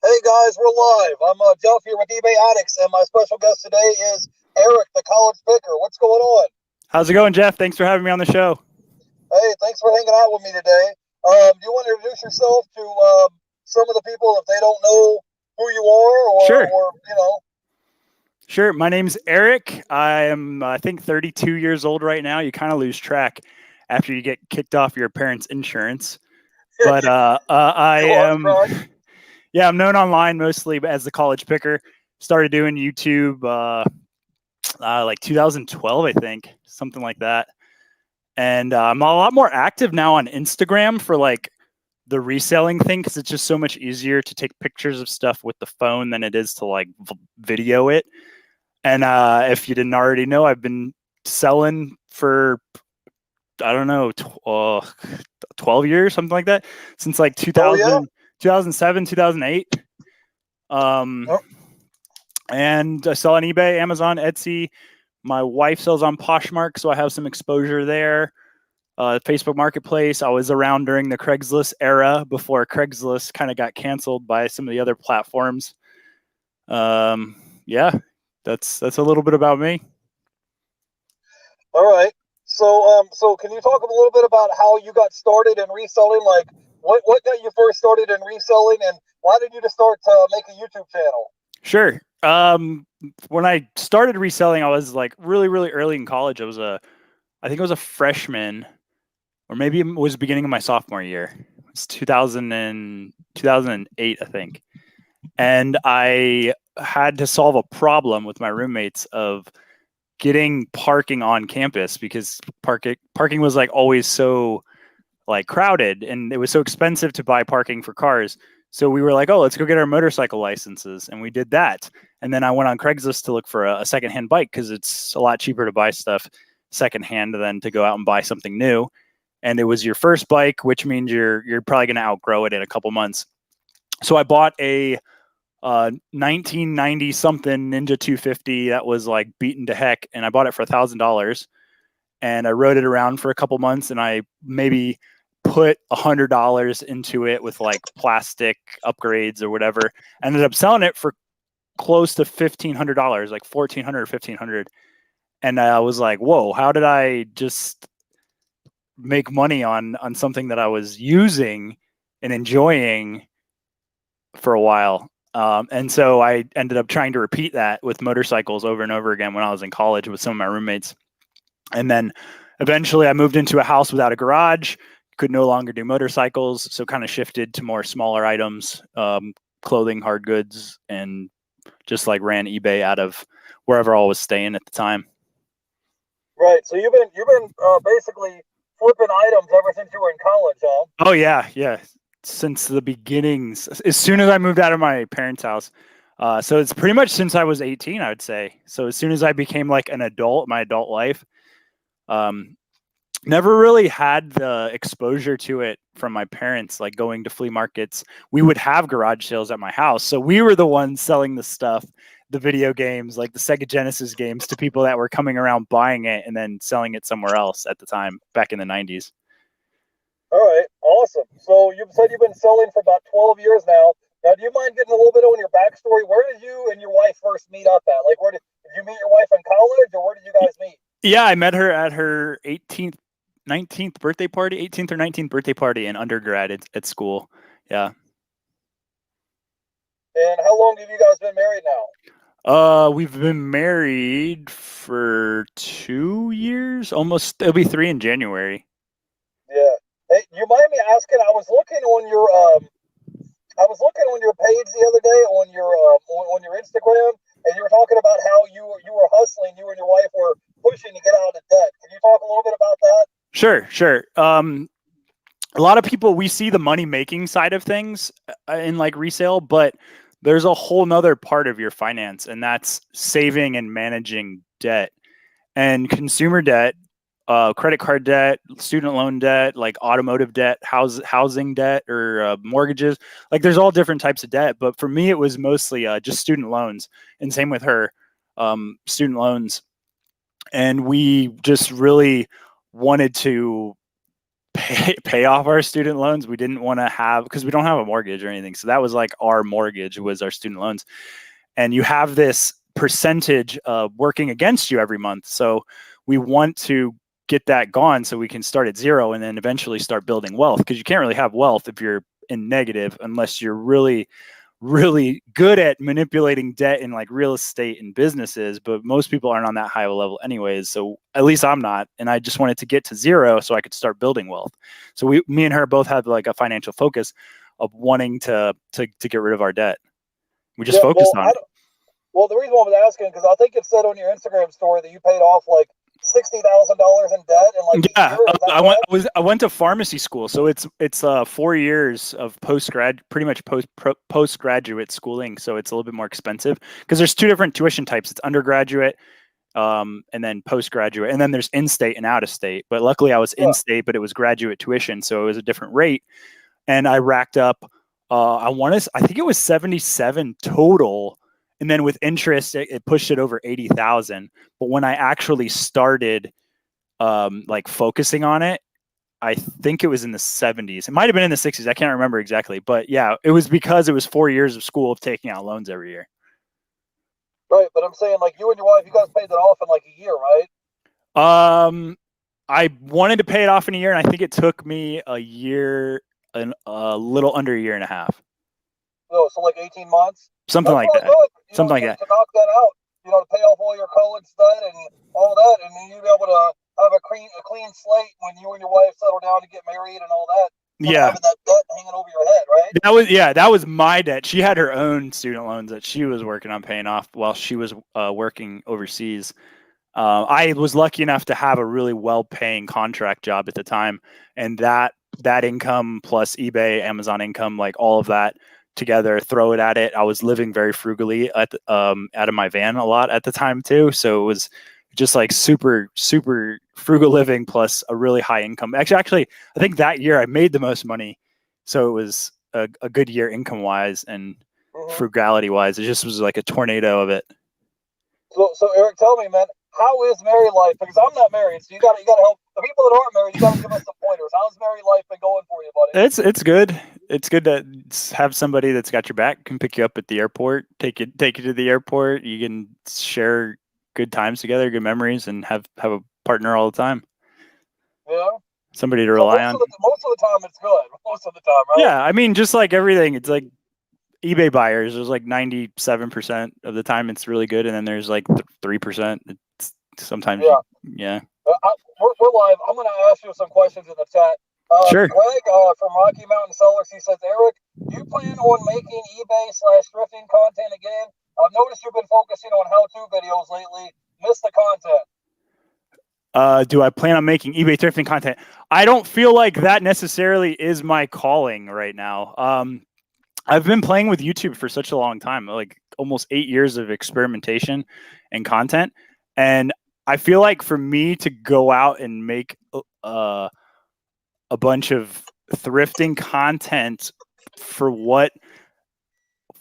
Hey guys, we're live. I'm Jeff here with eBay Addicts, and my special guest today is Eric, the college picker. What's going on? How's it going, Jeff? Thanks for having me on the show. Hey, thanks for hanging out with me today. Do you want to introduce yourself to some of the people if they don't know who you are, Sure. or Sure. My name's Eric. I am, I think, 32 years old right now. You kind of lose track after you get kicked off your parents' insurance. But I you are am, right? yeah, I'm known online mostly as the college picker. Started doing YouTube like 2012, I think, something like that. And I'm a lot more active now on Instagram for like the reselling thing because it's just so much easier to take pictures of stuff with the phone than it is to like video it. And if you didn't already know, I've been selling for I don't know 12 years, something like that, since like Oh yeah. 2007, 2008. Um, Oh, and I sell on eBay, Amazon, Etsy. My wife sells on Poshmark, so I have some exposure there. Facebook Marketplace. I was around during the Craigslist era before Craigslist kind of got canceled by some of the other platforms. Yeah, that's a little bit about me. all right. So can you talk a little bit about how you got started in reselling? Like, what got you first started in reselling, and why did you just start to make a YouTube channel? Sure. When I started reselling, I was like really early in college. I think I was a freshman, or maybe it was the beginning of my sophomore year. It's 2008, I think. And I had to solve a problem with my roommates of getting parking on campus because parking was like always so like crowded and it was so expensive to buy parking for cars. So we were like, oh, let's go get our motorcycle licenses. And we did that. And then I went on Craigslist to look for a secondhand bike because it's a lot cheaper to buy stuff secondhand than to go out and buy something new. And it was your first bike, which means you're probably going to outgrow it in a couple months. So I bought a 1990 something Ninja 250 that was like beaten to heck, and I bought it for $1,000. And I rode it around for a couple months, and I maybe put $100 into it with like plastic upgrades or whatever. I ended up selling it for close to $1,500, like 1,400 or 1,500. And I was like, whoa, how did I just make money on something that I was using and enjoying for a while? And so I ended up trying to repeat that with motorcycles over and over again when I was in college with some of my roommates. And then eventually I moved into a house without a garage, could no longer do motorcycles. So kind of shifted to more smaller items, clothing, hard goods, and just like ran eBay out of wherever I was staying at the time. Right. So you've been basically flipping items ever since you were in college, huh? Oh yeah. Yeah. Since the beginnings, as soon as I moved out of my parents' house. So it's pretty much since I was 18, I would say. So as soon as I became like an adult, my adult life, um, never really had the exposure to it from my parents, like going to flea markets. We would have garage sales at my house. So we were the ones selling the stuff, the video games, like the Sega Genesis games, to people that were coming around buying it and then selling it somewhere else at the time, back in the 90s. All right, awesome. So you said you've been selling for about 12 years now. Now, do you mind getting a little bit on your backstory? Where did you and your wife first meet up at? Like, did you meet your wife in college, or where did you guys meet? Yeah, I met her at her 19th birthday party, 18th or 19th birthday party in undergrad at school. Yeah. And how long have you guys been married now? We've been married for 2 years, almost. It'll be 3 in January. Yeah. Hey, you mind me asking? I was looking on your page the other day on your Instagram, and you were talking about how you were hustling. You and your wife were pushing to get out of debt. Can you talk a little bit about that? Sure. A lot of people, we see the money making side of things in like resale, but there's a whole nother part of your finance, and that's saving and managing debt and consumer debt, credit card debt, student loan debt, like automotive debt, housing debt, or mortgages. Like there's all different types of debt, but for me, it was mostly just student loans, and same with her, student loans. And we just really wanted to pay off our student loans. We didn't want to have, because we don't have a mortgage or anything. So that was like our mortgage was our student loans. And you have this percentage working against you every month. So we want to get that gone so we can start at zero and then eventually start building wealth, because you can't really have wealth if you're in negative unless you're really good at manipulating debt in like real estate and businesses, but most people aren't on that high of a level anyways. So at least I'm not. And I just wanted to get to zero so I could start building wealth. So me and her both had like a financial focus of wanting to get rid of our debt. We just focused on it. Well, the reason why I was asking, because I think it said on your Instagram story that you paid off like $60,000 in debt in like a year. I went to pharmacy school, so it's 4 years of pretty much postgraduate schooling. So it's a little bit more expensive because there's two different tuition types. It's undergraduate, and then postgraduate, and then there's in-state and out-of-state. But luckily, I was in-state, but it was graduate tuition, so it was a different rate. And I racked up, I think it was 77 total. And then with interest, it pushed it over 80,000. But when I actually started, like focusing on it, I think it was in the 70s. It might have been in the 60s. I can't remember exactly. But yeah, it was because it was 4 years of school of taking out loans every year. Right, but I'm saying like you and your wife, you guys paid that off in like a year, right? I wanted to pay it off in a year, and I think it took me a year, a little under a year and a half. Oh, so like 18 months. Something like that. Something like that. To knock that out, to pay off all your college debt and all that, and then you'll be able to have a clean slate when you and your wife settle down to get married and all that. Yeah. Having that debt hanging over your head, right? That was my debt. She had her own student loans that she was working on paying off while she was working overseas. I was lucky enough to have a really well-paying contract job at the time, and that income plus eBay, Amazon income, like all of that together, throw it at it. I was living very frugally out of my van a lot at the time too. So it was just like super, super frugal living plus a really high income. Actually, I think that year I made the most money. So it was a good year income wise and frugality wise. It just was like a tornado of it. So Eric, tell me, man, how is married life? Because I'm not married, so you got to help the people that aren't married. You got to give us some pointers. How's married life been going for you, buddy? It's good. It's good to have somebody that's got your back, can pick you up at the airport, take you to the airport. You can share good times together, good memories, and have a partner all the time. Yeah. Somebody to rely on. Most of the time, it's good. Most of the time, right? Yeah, I mean, just like everything, it's like eBay buyers. There's like 97% of the time it's really good, and then there's like 3%. It's sometimes, yeah. We're live. I'm going to ask you some questions in the chat. Sure. Greg from Rocky Mountain Sellers, he says, Eric, do you plan on making eBay/thrifting content again? I've noticed you've been focusing on how-to videos lately. Missed the content. Do I plan on making eBay thrifting content? I don't feel like that necessarily is my calling right now. I've been playing with YouTube for such a long time, like almost 8 years of experimentation and content. And I feel like for me to go out and make a bunch of thrifting content for what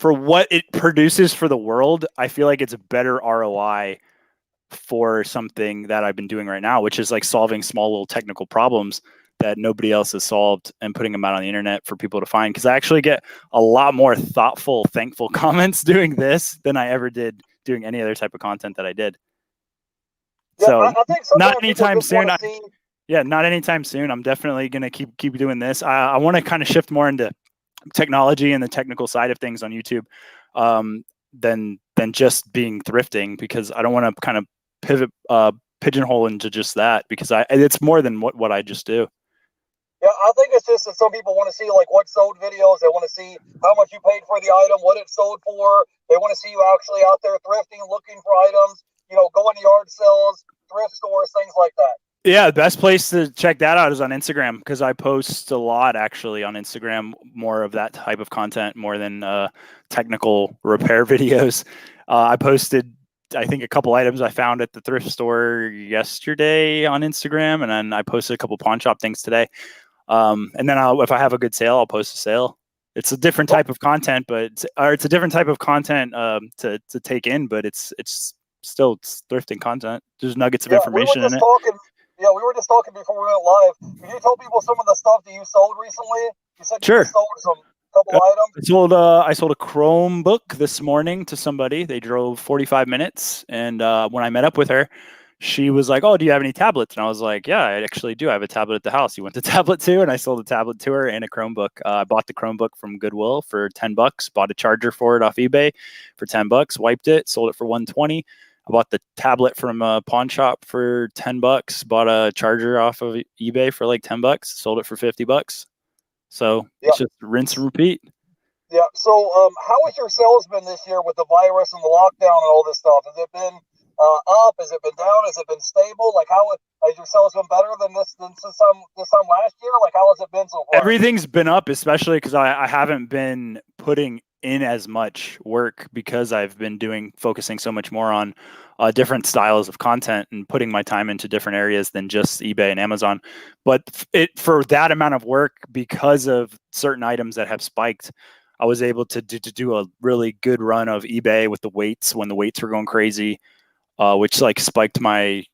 it produces for the world, I feel like it's a better ROI for something that I've been doing right now, which is like solving small little technical problems that nobody else has solved and putting them out on the internet for people to find. Because I actually get a lot more thoughtful, thankful comments doing this than I ever did doing any other type of content that I did. Yeah, so I think not anytime soon. Not anytime soon. I'm definitely going to keep doing this. I want to kind of shift more into technology and the technical side of things on YouTube than just being thrifting, because I don't want to kind of pivot, pigeonhole into just that, because it's more than what I just do. Yeah, I think it's just that some people want to see like what sold videos. They want to see how much you paid for the item, what it sold for. They want to see you actually out there thrifting, looking for items, going to yard sales, thrift stores, things like that. Yeah, the best place to check that out is on Instagram, because I post a lot actually on Instagram, more of that type of content more than technical repair videos. I posted, I think, a couple items I found at the thrift store yesterday on Instagram, and then I posted a couple pawn shop things today. And then if I have a good sale, I'll post a sale. It's a different type of content, it's a different type of content to take in, but it's still thrifting content. There's nuggets of information in it. Yeah, we were just talking before we went live. Can you tell people some of the stuff that you sold recently? You said you just Sure. sold some couple items. I sold a Chromebook this morning to somebody. They drove 45 minutes, and when I met up with her, she was like, "Oh, do you have any tablets?" And I was like, "Yeah, I actually do. I have a tablet at the house. You want the tablet too?" And I sold a tablet to her and a Chromebook. I bought the Chromebook from Goodwill for $10. Bought a charger for it off eBay for $10. Wiped it, sold it for $120. I bought the tablet from a pawn shop for $10. Bought a charger off of eBay for like $10. Sold it for $50. So Yeah. it's just rinse and repeat. Yeah. So, how has your sales been this year with the virus and the lockdown and all this stuff? Has it been up? Has it been down? Has it been stable? Like, how has your sales been better than this time last year? Like, how has it been so far? Everything's been up, especially because I haven't been putting in as much work because I've been focusing so much more on different styles of content and putting my time into different areas than just eBay and Amazon. But for that amount of work, because of certain items that have spiked, I was able to do a really good run of eBay with the weights when the weights were going crazy, which like spiked my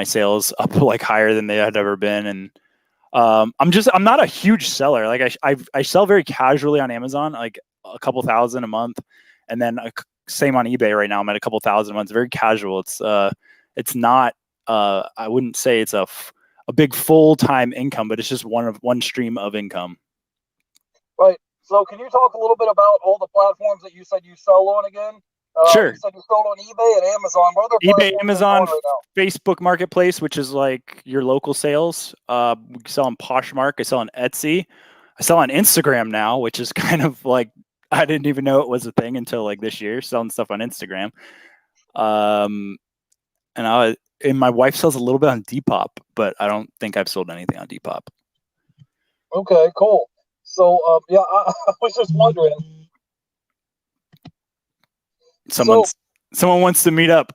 sales up like higher than they had ever been. And I'm not a huge seller. Like I sell very casually on Amazon, like a couple thousand a month, and then same on eBay right now. I'm at a couple thousand a month. It's very casual. It's not. I wouldn't say it's a big full time income, but it's just one stream of income. Right. So, can you talk a little bit about all the platforms that you said you sell on again? Sure. You said you sold on eBay and Amazon. What other eBay, platforms Amazon, are you on right now? Facebook Marketplace, which is like your local sales. We sell on Poshmark. I sell on Etsy. I sell on Instagram now, which is kind of like I didn't even know it was a thing until like this year. Selling stuff on Instagram. And my wife sells a little bit on Depop, but I don't think I've sold anything on Depop. Okay, cool. So, yeah, I was just wondering. Someone wants to meet up.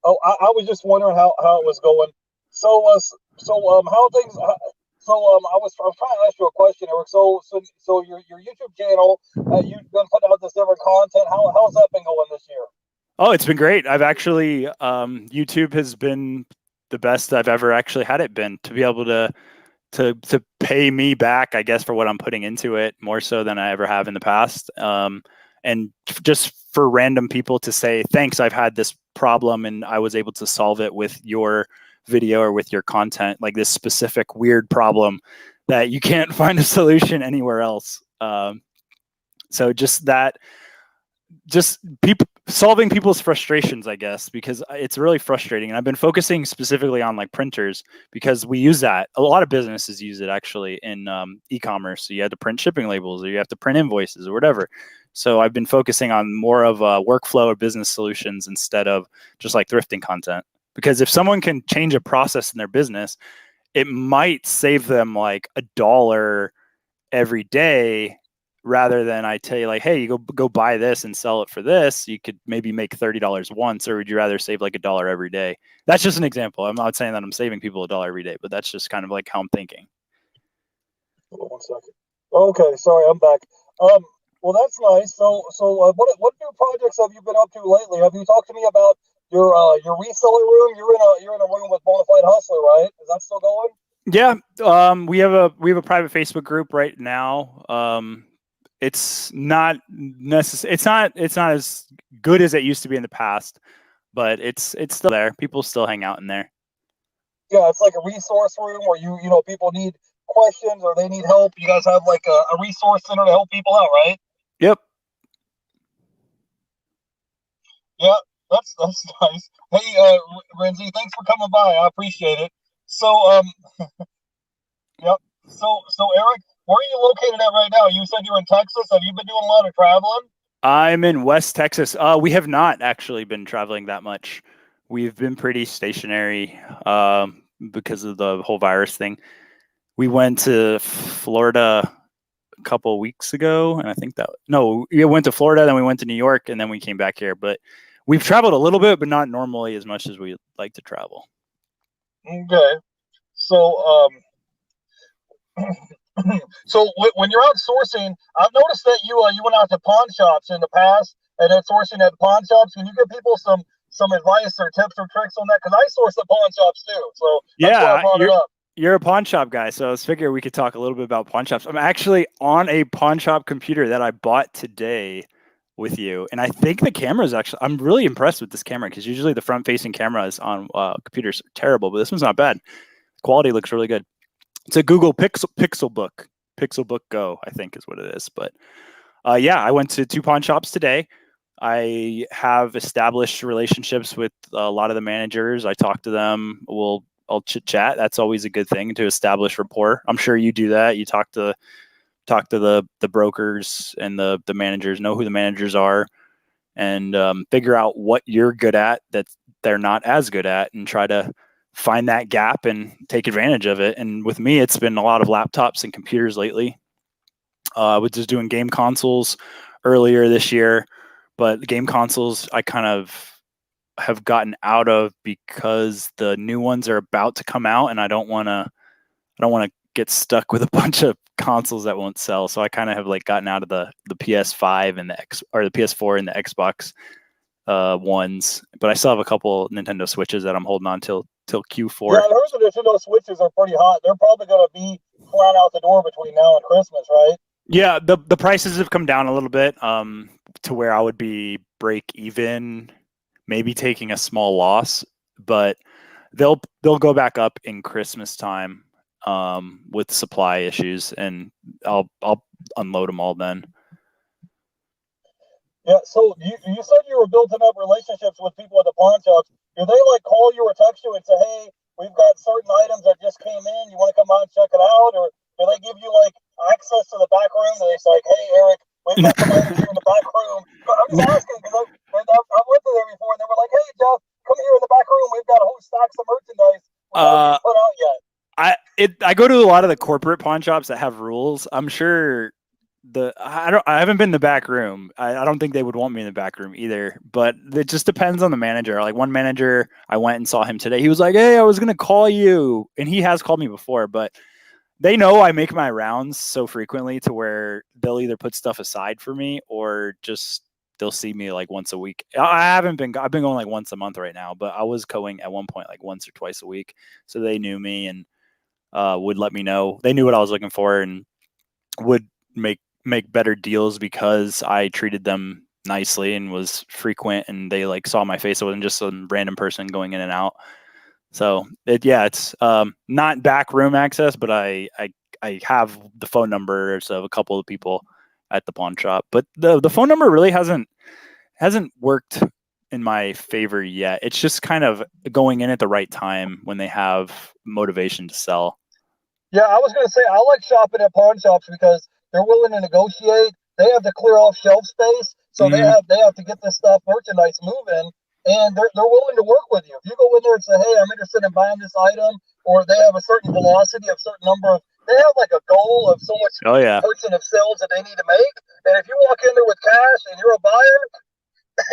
Oh, I was just wondering how it was going. So, how things. I was trying to ask you a question, Eric. So your YouTube channel, you've been putting out this different content. How's that been going this year? Oh, it's been great. I've actually YouTube has been the best I've ever actually had it been, to be able to pay me back, I guess, for what I'm putting into it, more so than I ever have in the past. And just for random people to say, thanks, I've had this problem and I was able to solve it with your video or with your content, like this specific weird problem that you can't find a solution anywhere else. So just people solving people's frustrations, I guess, because it's really frustrating. And I've been focusing specifically on like printers because we use that. A lot of businesses use it actually in e-commerce. So you have to print shipping labels or you have to print invoices or whatever. So I've been focusing on more of a workflow or business solutions instead of just like thrifting content. Because if someone can change a process in their business, it might save them like $1 every day, rather than I tell you like, hey, you go buy this and sell it for this. You could maybe make $30 once, or would you rather save like $1 every day? That's just an example. I'm not saying that I'm saving people $1 every day, but that's just kind of like how I'm thinking. Hold on 1 second. Okay, sorry, I'm back. Well, that's nice. What new projects have you been up to lately? Have you talked to me about your reseller room? You're in a room with Bonafide Hustler, right? Is that still going? Yeah, we have a private Facebook group right now. It's not necessary. It's not as good as it used to be in the past, but it's still there. People still hang out in there. Yeah, it's like a resource room where people need questions or they need help. You guys have like a resource center to help people out, right? Yep. Yeah, that's nice. Hey, Renzi, thanks for coming by. I appreciate it. So, yep. So Eric, where are you located at right now? You said you're in Texas. Have you been doing a lot of traveling? I'm in West Texas. We have not actually been traveling that much. We've been pretty stationary because of the whole virus thing. We went to Florida a couple of weeks ago, and I think we went to Florida, then we went to New York, and then we came back here. But we've traveled a little bit, but not normally as much as we like to travel. Okay. So, when you're out sourcing, I've noticed that you went out to pawn shops in the past and then sourcing at pawn shops. Can you give people some some advice or tips or tricks on that? Because I source at pawn shops too, so that's why I Yeah, brought it up. you're a pawn shop guy, so I was figure we could talk a little bit about pawn shops. I'm actually on a pawn shop computer that I bought today with you, and I think the camera is actually. I'm really impressed with this camera because usually the front-facing cameras on computers are terrible, but this one's not bad. Quality looks really good. It's a Google Pixelbook Go, I think is what it is. But yeah, I went to 2 pawn shops today. I have established relationships with a lot of the managers. I talk to them. I'll chit chat. That's always a good thing to establish rapport. I'm sure you do that. You talk to the brokers and the managers, know who the managers are, and figure out what you're good at that they're not as good at, and try to find that gap and take advantage of it. And with me, it's been a lot of laptops and computers lately. I was just doing game consoles earlier this year, but game consoles I kind of have gotten out of because the new ones are about to come out, and I don't want to get stuck with a bunch of consoles that won't sell. So I kind of have like gotten out of the PS5 and the PS4 and the Xbox ones, but I still have a couple Nintendo Switches that I'm holding on till Q4. Yeah, I heard the Nintendo Switches are pretty hot. They're probably going to be flat out the door between now and Christmas, right? Yeah, the prices have come down a little bit to where I would be break even, maybe taking a small loss, but they'll go back up in Christmas time with supply issues, and I'll unload them all then. Yeah, so you said you were building up relationships with people at the pawn shops. Do they like call you or text you and say, "Hey, we've got certain items that just came in. You want to come out and check it out?" Or do they give you like access to the back room? And it's like, "Hey, Eric, we've got some items here in the back room." I'm just asking because I've went to there before, and they were like, "Hey, Jeff, come here in the back room. We've got a whole stacks of merchandise we haven't put out yet." I go to a lot of the corporate pawn shops that have rules. I'm sure I haven't been in the back room. I don't think they would want me in the back room either, but it just depends on the manager. Like one manager, I went and saw him today. He was like, "Hey, I was gonna call you," and he has called me before, but they know I make my rounds so frequently to where they'll either put stuff aside for me or just they'll see me like once a week. I've been going like once a month right now, but I was going at one point like once or twice a week. So they knew me and would let me know. They knew what I was looking for and would make better deals because I treated them nicely and was frequent, and they like saw my face. It wasn't just some random person going in and out. So it's not back room access, but I have the phone numbers of a couple of people at the pawn shop. But the phone number really hasn't worked in my favor yet. It's just kind of going in at the right time when they have motivation to sell. Yeah, I was going to say I like shopping at pawn shops because they're willing to negotiate. They have to clear off shelf space, so Mm-hmm. they have to get this stuff merchandise moving, and they're willing to work with you. If you go in there and say, "Hey, I'm interested in buying this item," or they have a certain velocity of certain number of, they have like a goal of so much Oh yeah. percent of sales that they need to make. And if you walk in there with cash and you're a buyer,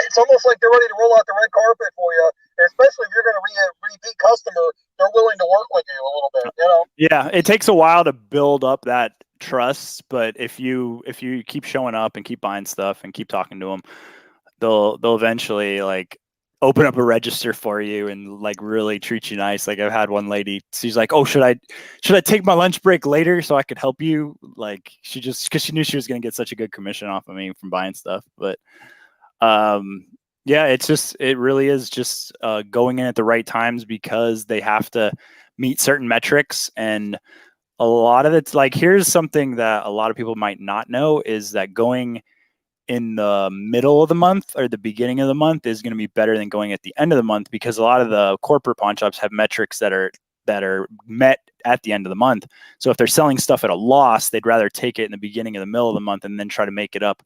it's almost like they're ready to roll out the red carpet for you. And especially if you're going to be a repeat customer, they're willing to work with you a little bit. You know. Yeah, it takes a while to build up that trust, but if you keep showing up and keep buying stuff and keep talking to them, they'll eventually like open up a register for you and like really treat you nice. Like I've had one lady, she's like, "Oh, should I take my lunch break later so I could help you?" Like she just because she knew she was going to get such a good commission off of me from buying stuff. But yeah, it really is just going in at the right times because they have to meet certain metrics. And a lot of it's like, here's something that a lot of people might not know is that going in the middle of the month or the beginning of the month is going to be better than going at the end of the month, because a lot of the corporate pawn shops have metrics that are met at the end of the month. So if they're selling stuff at a loss, they'd rather take it in the beginning of the middle of the month and then try to make it up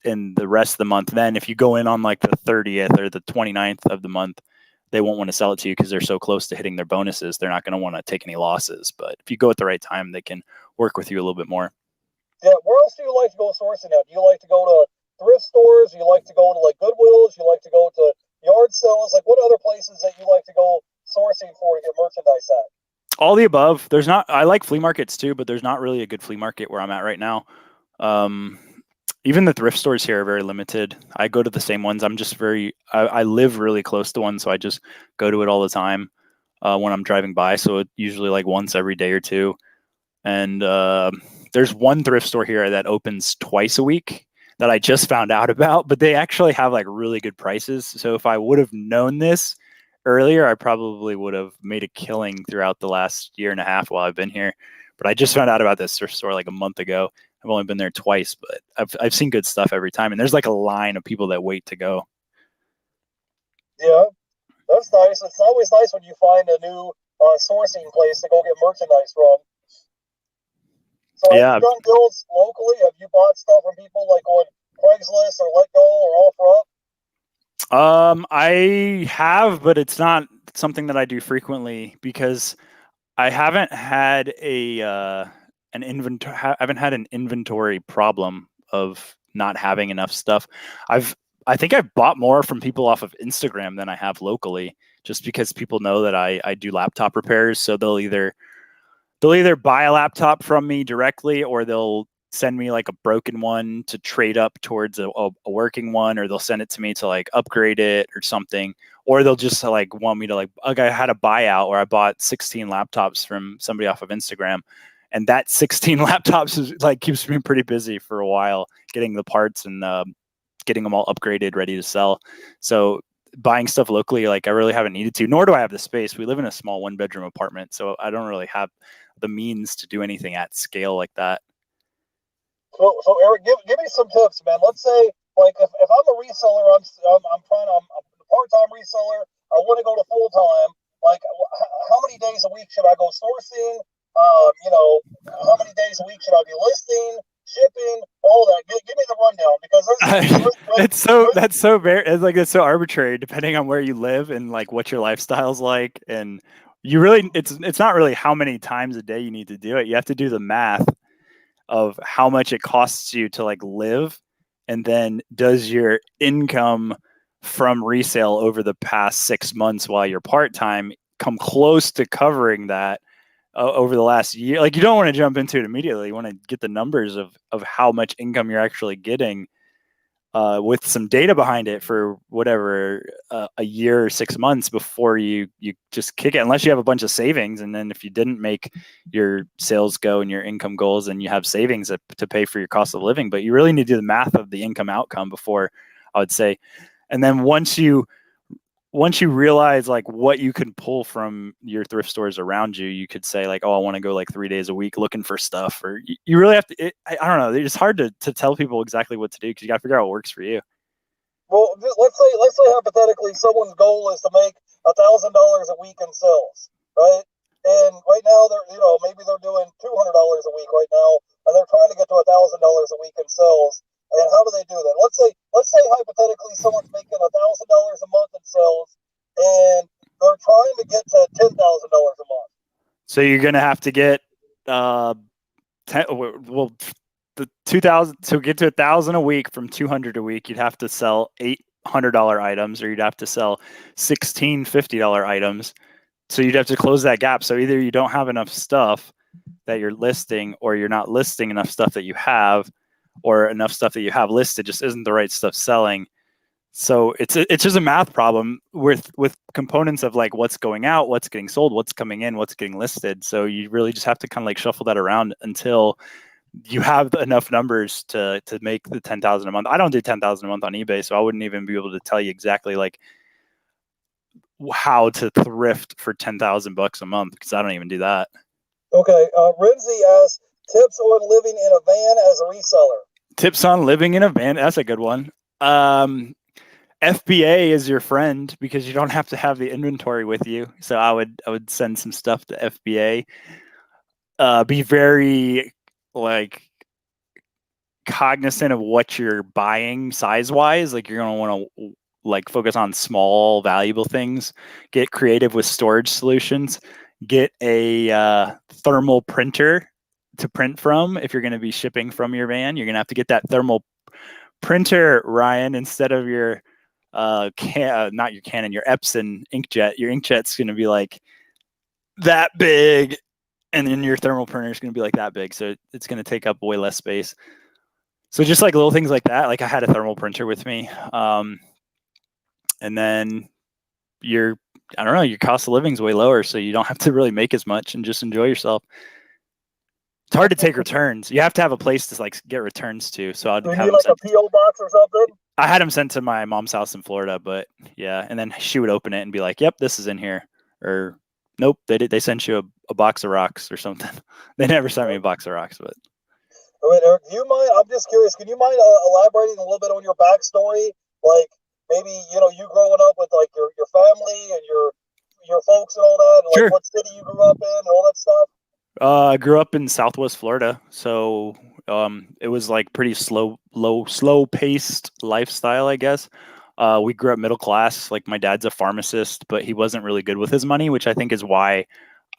in the rest of the month. Then if you go in on like the 30th or the 29th of the month, they won't want to sell it to you because they're so close to hitting their bonuses. They're not going to want to take any losses. But if you go at the right time, they can work with you a little bit more. Yeah, where else do you like to go sourcing at? Do you like to go to thrift stores? You like to go to like Goodwills? You like to go to yard sales? Like what other places that you like to go sourcing for to get merchandise at? All the above. I like flea markets too, but there's not really a good flea market where I'm at right now. Even the thrift stores here are very limited. I go to the same ones. I live really close to one, so I just go to it all the time when I'm driving by. So it usually like once every day or two. And there's one thrift store here that opens twice a week that I just found out about, but they actually have like really good prices. So if I would have known this earlier, I probably would have made a killing throughout the last year and a half while I've been here. But I just found out about this thrift store like a month ago. I've only been there twice, but I've seen good stuff every time. And there's like a line of people that wait to go. Yeah, that's nice. It's always nice when you find a new sourcing place to go get merchandise from. So have you Yeah. done deals locally? Have you bought stuff from people like on Craigslist or Let Go or OfferUp? I have, but it's not something that I do frequently because I haven't had an inventory. Haven't had an inventory problem of not having enough stuff. I think I've bought more from people off of Instagram than I have locally, just because people know that I do laptop repairs, so they'll either buy a laptop from me directly, or they'll send me like a broken one to trade up towards a working one, or they'll send it to me to like upgrade it or something, or they'll just like want me to like I had a buyout where I bought 16 laptops from somebody off of Instagram, and that 16 laptops is like keeps me pretty busy for a while getting the parts and getting them all upgraded, ready to sell. So buying stuff locally, like I really haven't needed to, nor do I have the space. We live in a small 1-bedroom apartment, so I don't really have the means to do anything at scale like that. So Eric, give me some tips, man. Let's say, like, if I'm a reseller, I'm a part-time reseller. I want to go to full-time. Like, how many days a week should I go sourcing? How many days a week should I be listing, shipping, all that? Give me the rundown because It's so arbitrary depending on where you live and like what your lifestyle's like. And you really, it's not really how many times a day you need to do it. You have to do the math of how much it costs you to like live, and then does your income from resale over the past 6 months while you're part-time come close to covering that over the last year. Like, you don't want to jump into it immediately. You want to get the numbers of how much income you're actually getting with some data behind it for whatever a year or 6 months before you just kick it, unless you have a bunch of savings. And then if you didn't make your sales go and your income goals, and you have savings to pay for your cost of living, but you really need to do the math of the income outcome before, I would say. And then once you realize like what you can pull from your thrift stores around you, you could say like, oh, I want to go like 3 days a week looking for stuff. Or you really have to, I don't know. It's hard to tell people exactly what to do because you got to figure out what works for you. Well, let's say hypothetically, someone's goal is to make $1,000 a week in sales, right? And right now maybe they're doing $200 a week right now, and they're trying to get to $1,000 a week in sales. And how do they do that? Let's say hypothetically someone's making $1,000 a month in sales, and they're trying to get to $10,000 a month. So you're gonna have to get the 2,000 to get to 1,000 a week from 200 a week. You'd have to sell $800 items, or you'd have to sell 16 $50 items. So you'd have to close that gap. So either you don't have enough stuff that you're listing, or you're not listing enough stuff that you have, or enough stuff that you have listed just isn't the right stuff selling. So it's just a math problem with components of like what's going out, what's getting sold, what's coming in, what's getting listed. So you really just have to kind of like shuffle that around until you have enough numbers to make the 10,000 a month. I don't do 10,000 a month on eBay, so I wouldn't even be able to tell you exactly like how to thrift for $10,000 a month, because I don't even do that. Okay, Renzi asks tips on living in a van as a reseller. Tips on living in a van. That's a good one. FBA is your friend because you don't have to have the inventory with you. So I would send some stuff to FBA. Be very like cognizant of what you're buying size wise. Like, you're gonna want to like focus on small valuable things. Get creative with storage solutions. Get a thermal printer to print from. If you're going to be shipping from your van, you're going to have to get that thermal printer, Ryan, instead of your not your Canon, your Epson inkjet. Your inkjet's going to be like that big, and then your thermal printer is going to be like that big, so it's going to take up way less space. So just like little things like that. Like I had a thermal printer with me, and then your cost of living is way lower, so you don't have to really make as much and just enjoy yourself. It's hard to take returns. You have to have a place to like get returns to. So I'd Do you have need them like a sent. PO box or something? I had them sent to my mom's house in Florida, but yeah, and then she would open it and be like, "Yep, this is in here," or "Nope, they sent you a box of rocks or something." They never sent me a box of rocks, but All right, Eric, do you mind? I'm just curious. Can you mind elaborating a little bit on your backstory? Like maybe you growing up with like your family and your folks and all that, and like sure. what city you grew up in and all that stuff. I grew up in Southwest Florida, so it was like pretty slow paced lifestyle, I guess. We grew up middle class. Like my dad's a pharmacist, but he wasn't really good with his money, which I think is why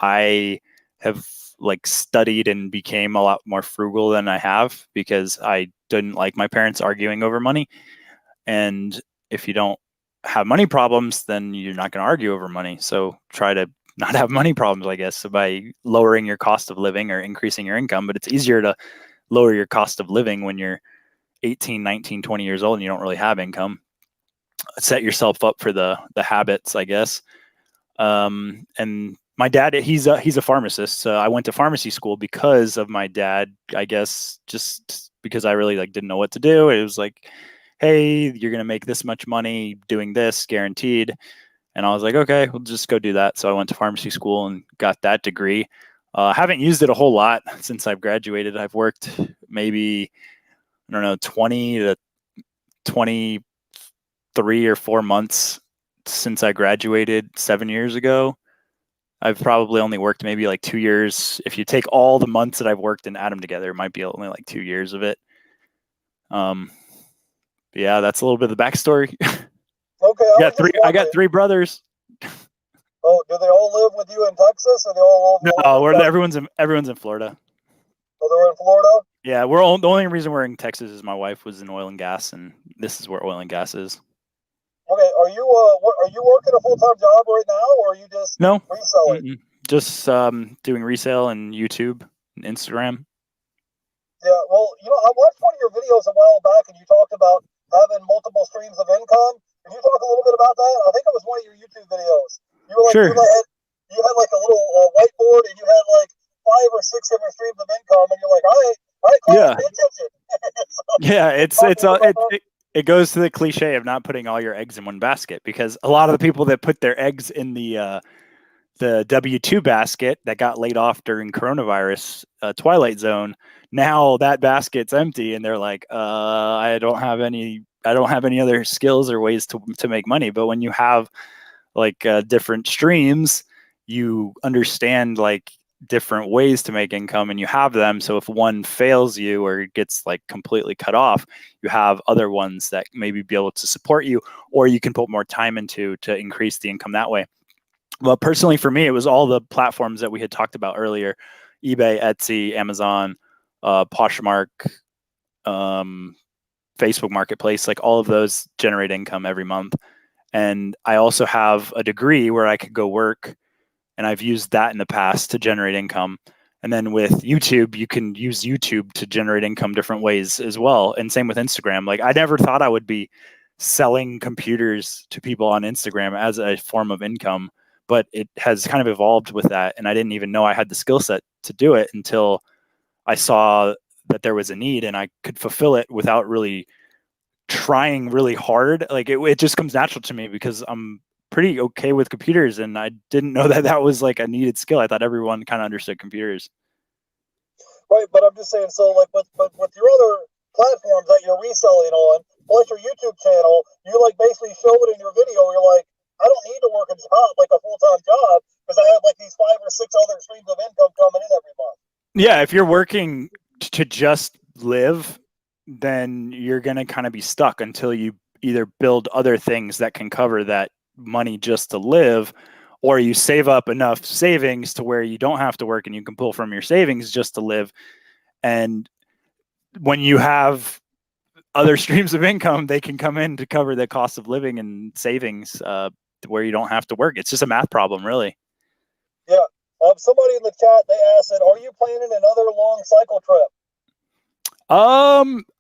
I have like studied and became a lot more frugal than I have, because I didn't like my parents arguing over money. And if you don't have money problems, then you're not going to argue over money. So try to not have money problems, I guess, so by lowering your cost of living or increasing your income. But it's easier to lower your cost of living when you're 18, 19, 20 years old and you don't really have income. Set yourself up for the habits, I guess. And my dad, he's a pharmacist. So I went to pharmacy school because of my dad, I guess, just because I really like didn't know what to do. It was like, hey, you're going to make this much money doing this guaranteed. And I was like, okay, we'll just go do that. So I went to pharmacy school and got that degree. I haven't used it a whole lot since I've graduated. I've worked maybe, I don't know, 20 to 23 or 4 months since I graduated 7 years ago. I've probably only worked maybe like 2 years. If you take all the months that I've worked and add them together, it might be only like 2 years of it. Yeah, that's a little bit of the backstory. Okay, I was just I got wondering. 3 brothers. Oh, do they all live with you in Texas, or they all live No, over in Texas? everyone's in Florida. Oh, they're in Florida. Yeah, the only reason we're in Texas is my wife was in oil and gas, and this is where oil and gas is. Okay, are you working a full time job right now, or are you just No, reselling? just doing resale and YouTube and Instagram. Yeah, well, I watched one of your videos a while back, and you talked about having multiple streams of income. Can you talk a little bit about that? I think it was one of your YouTube videos. You were like, Sure. you had like a little whiteboard, and you had like 5 or 6 different streams of income, and you're like, all right, class, Yeah, pay attention. So, yeah. talk a little bit about that. It goes to the cliche of not putting all your eggs in one basket, because a lot of the people that put their eggs in the W-2 basket that got laid off during coronavirus Twilight Zone, now that basket's empty and they're like, I don't have any other skills or ways to make money. But when you have like different streams, you understand like different ways to make income and you have them. So if one fails you or gets like completely cut off, you have other ones that maybe be able to support you, or you can put more time into to increase the income that way. Well, personally for me, it was all the platforms that we had talked about earlier: eBay, Etsy, Amazon, Poshmark, Facebook Marketplace. Like all of those generate income every month. And I also have a degree where I could go work, and I've used that in the past to generate income. And then with YouTube, you can use YouTube to generate income different ways as well. And same with Instagram. Like I never thought I would be selling computers to people on Instagram as a form of income, but it has kind of evolved with that. And I didn't even know I had the skill set to do it until I saw that there was a need and I could fulfill it without really trying really hard. Like it just comes natural to me because I'm pretty okay with computers, and I didn't know that was like a needed skill. I thought everyone kind of understood computers. Right, but I'm just saying. So, like, with your other platforms that you're reselling on, plus your YouTube channel, you like basically show it in your video. You're like, I don't need to work a job like a full time job because I have like these 5 or 6 other streams of income coming in every month. Yeah, if you're working to just live, then you're going to kind of be stuck until you either build other things that can cover that money just to live, or you save up enough savings to where you don't have to work and you can pull from your savings just to live. And when you have other streams of income, they can come in to cover the cost of living and savings, where you don't have to work. It's just a math problem, really. Yeah. Somebody in the chat, they asked, "Are you planning another long cycle trip?"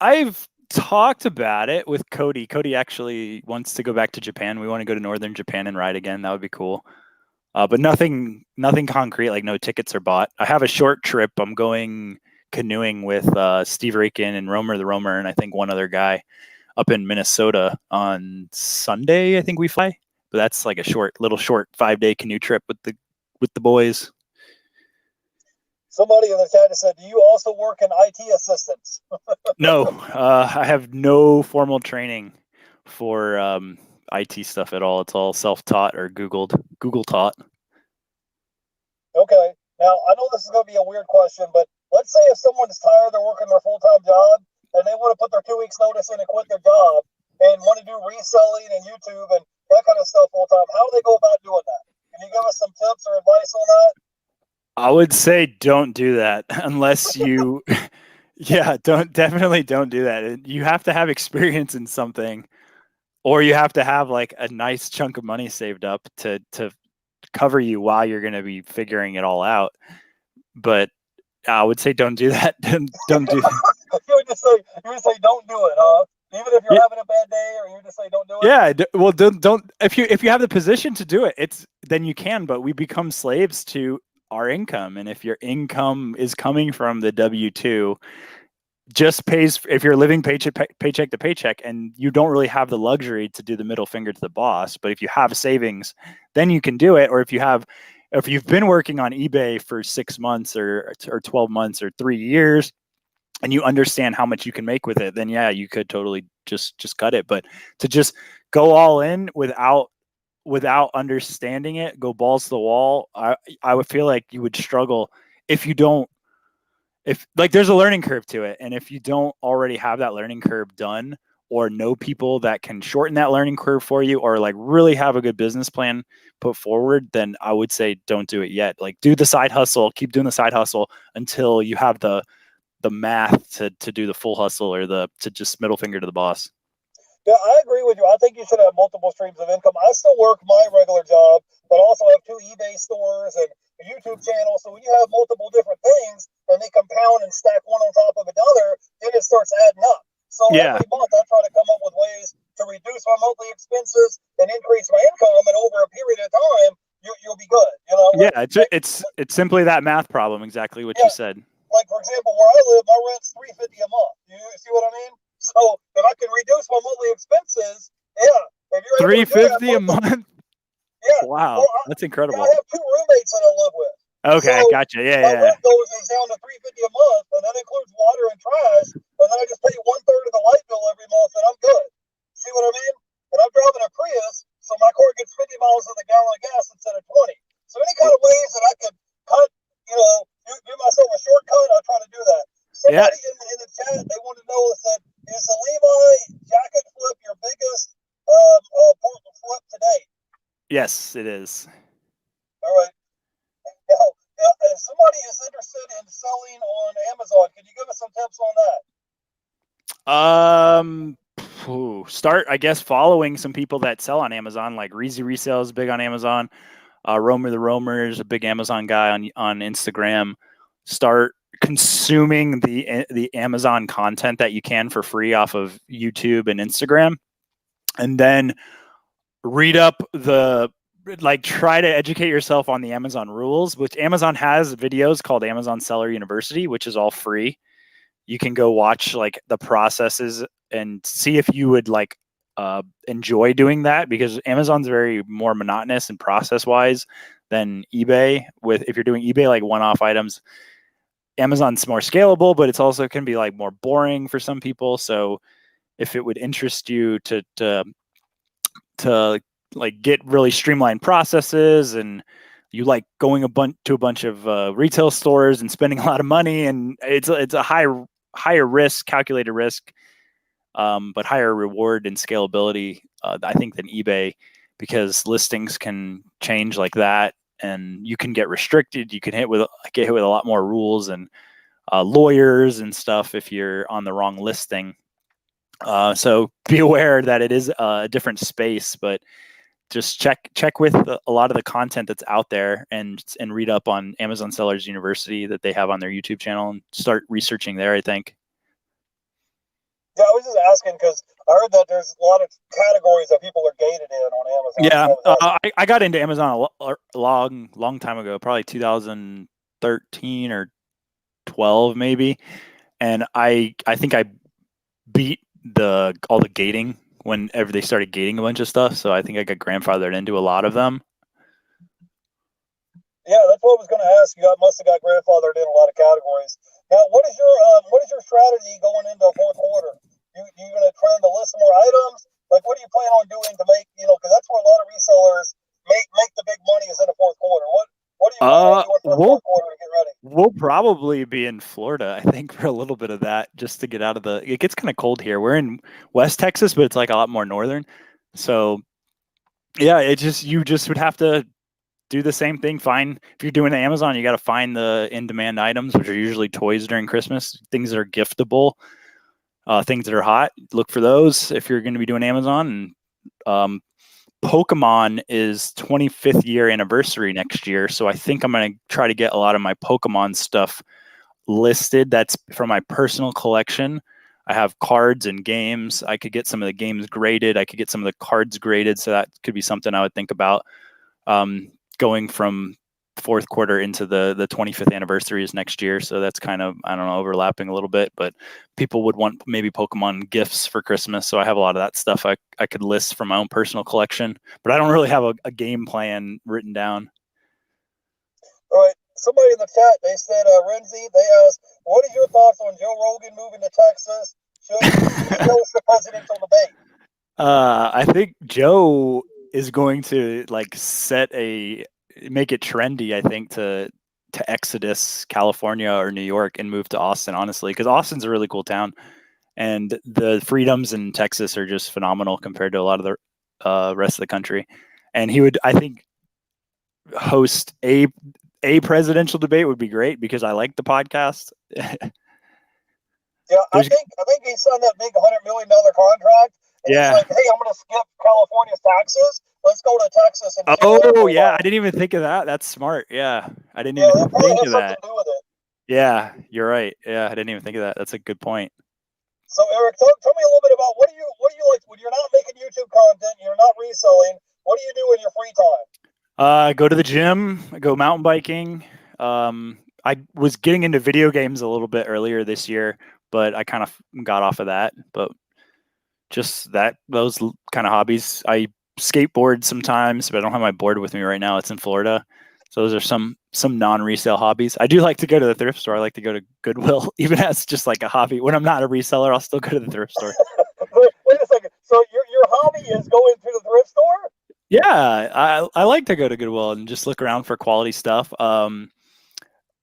I've talked about it with Cody. Cody actually wants to go back to Japan. We want to go to northern Japan and ride again. That would be cool. But nothing concrete. Like no tickets are bought. I have a short trip. I'm going canoeing with Steve Rakin and Romer the Romer, and I think one other guy up in Minnesota on Sunday. I think we fly. But that's like a short 5-day canoe trip with the boys. Somebody in the chat said, "Do you also work in IT assistance?" No, I have no formal training for IT stuff at all. It's all self-taught or Google taught. Okay. Now, I know this is going to be a weird question, but let's say if someone's tired, they're working their full-time job, and they want to put their 2 weeks notice in and quit their job and want to do reselling and YouTube and that kind of stuff full-time, how do they go about doing that? Can you give us some tips or advice on that? I would say don't do that unless you, yeah, definitely don't do that. You have to have experience in something, or you have to have like a nice chunk of money saved up to cover you while you're going to be figuring it all out. But I would say don't do that. Don't do that. you would say don't do it, huh? Even if you're having a bad day, or you just say don't do it. Yeah, well, don't if you have the position to do it, then you can. But we become slaves to our income, and if your income is coming from the W-2, just pays if you're living paycheck to paycheck, and you don't really have the luxury to do the middle finger to the boss. But if you have savings, then you can do it. Or if you've been working on eBay for 6 months or 12 months or 3 years, and you understand how much you can make with it, then yeah, you could totally just cut it. But to just go all in without understanding it, go balls to the wall, I would feel like you would struggle if you don't, if like there's a learning curve to it. And if you don't already have that learning curve done, or know people that can shorten that learning curve for you, or like really have a good business plan put forward, then I would say don't do it yet. Like do the side hustle, keep doing the side hustle until you have the math to do the full hustle, or to just middle finger to the boss. Yeah, I agree with you. I think you should have multiple streams of income. I still work my regular job, but also have 2 eBay stores and a YouTube channel. So when you have multiple different things and they compound and stack one on top of another, then it starts adding up. So Yeah. every month I try to come up with ways to reduce my monthly expenses and increase my income, and over a period of time, you'll be good. Yeah, it's simply that math problem. Exactly what you said. Like for example, where I live, my rent's $350 a month. You see what I mean? So if I can reduce my monthly expenses, yeah. If you're able to do that $350 a month. Yeah. Wow, that's incredible. I have 2 roommates that I live with. Okay, so gotcha. Yeah, my yeah. rent goes down to $350 a month, and that includes water and trash. And then I just pay 1/3 of the light bill every month, and I'm good. See what I mean? And I'm driving a Prius, so my car gets 50 miles on the gallon of gas instead of 20. So any kind of ways that I could cut, do myself a shortcut, I try to do that. Somebody in the chat, they wanted to know, said, is the Levi jacket flip your biggest flip to date? Yes, it is. All right. Now, if somebody is interested in selling on Amazon, can you give us some tips on that? Start, I guess, following some people that sell on Amazon, like Reezy Resale is big on Amazon. Romer the Romer is a big Amazon guy on Instagram. Start consuming the Amazon content that you can for free off of YouTube and Instagram, and then read up try to educate yourself on the Amazon rules, which Amazon has videos called Amazon Seller University, which is all free. You can go watch like the processes and see if you would enjoy doing that, because Amazon's very more monotonous and process wise than eBay. If you're doing eBay like one-off items, Amazon's more scalable, but it's also can be like more boring for some people. So if it would interest you to like get really streamlined processes, and you like going to a bunch of retail stores and spending a lot of money, and it's a higher risk, calculated risk, but higher reward and scalability, I think, than eBay, because listings can change like that, and you can get restricted. You can get hit with a lot more rules and lawyers and stuff if you're on the wrong listing. So be aware that it is a different space, but just check with a lot of the content that's out there, and read up on Amazon Sellers University that they have on their YouTube channel, and start researching there, I think. Yeah, I was just asking because I heard that there's a lot of categories that people are gated in on Amazon. So Yeah, I was asking. I got into Amazon a long time ago, probably 2013 or 12 maybe, and I think I beat the all the gating whenever they started gating a bunch of stuff. So I think I got grandfathered into a lot of them. Yeah, that's what I was going to ask you. I must have got grandfathered in a lot of categories. Now, what is your strategy going into the fourth quarter? You going to try to list more items? Like, what do you plan on doing to make because that's where a lot of resellers make the big money is in the fourth quarter. What do you plan on doing for the We'll fourth quarter to get ready? we'll probably be in Florida, I think, for a little bit of that, just to get out of the. It gets kind of cold here. We're in West Texas, but it's like a lot more northern. So yeah, you just would have to do the same thing. Find if you're doing Amazon, you got to find the in-demand items, which are usually toys during Christmas, things that are giftable, things that are hot. Look for those if you're going to be doing Amazon. And Pokemon is 25th year anniversary next year, so I think I'm going to try to get a lot of my Pokemon stuff listed. That's from my personal collection. I have cards and games. I could get some of the games graded. I could get some of the cards graded, so that could be something I would think about. Going from fourth quarter into the 25th anniversary is next year, so that's kind of, I don't know, overlapping a little bit, but people would want maybe Pokemon gifts for Christmas, so I have a lot of that stuff I could list from my own personal collection, but I don't really have a game plan written down. All right. Somebody in the chat, they said, Renzi, they asked, what is your thoughts on Joe Rogan moving to Texas? Should he host the presidential debate? I think Joe is going to like make it trendy, I think, to Exodus, California or New York and move to Austin, honestly, because Austin's a really cool town. And the freedoms in Texas are just phenomenal compared to a lot of the rest of the country. And he would, I think, host a presidential debate would be great because I like the podcast. Yeah, I There's think I think he signed that big $100 million contract, and he's yeah. like, "Hey, I'm going to skip California's taxes. Let's go to Texas and chill there Oh for a yeah, I while." didn't even think of that. That's smart. Yeah, I didn't Yeah, even that probably think has of something that. to do with it. Yeah, you're right. Yeah, I didn't even think of that. That's a good point. So, Eric, tell me a little bit about what do you like when you're not making YouTube content, you're not reselling. What do you do in your free time? Go to the gym, go mountain biking. I was getting into video games a little bit earlier this year, but I kind of got off of that. But just those kind of hobbies. I skateboard sometimes, but I don't have my board with me right now. It's in Florida. So those are some non-resale hobbies. I do like to go to the thrift store. I like to go to Goodwill, even as just like a hobby. When I'm not a reseller, I'll still go to the thrift store. Wait a second. So your hobby is going to the thrift store? Yeah, I like to go to Goodwill and just look around for quality stuff.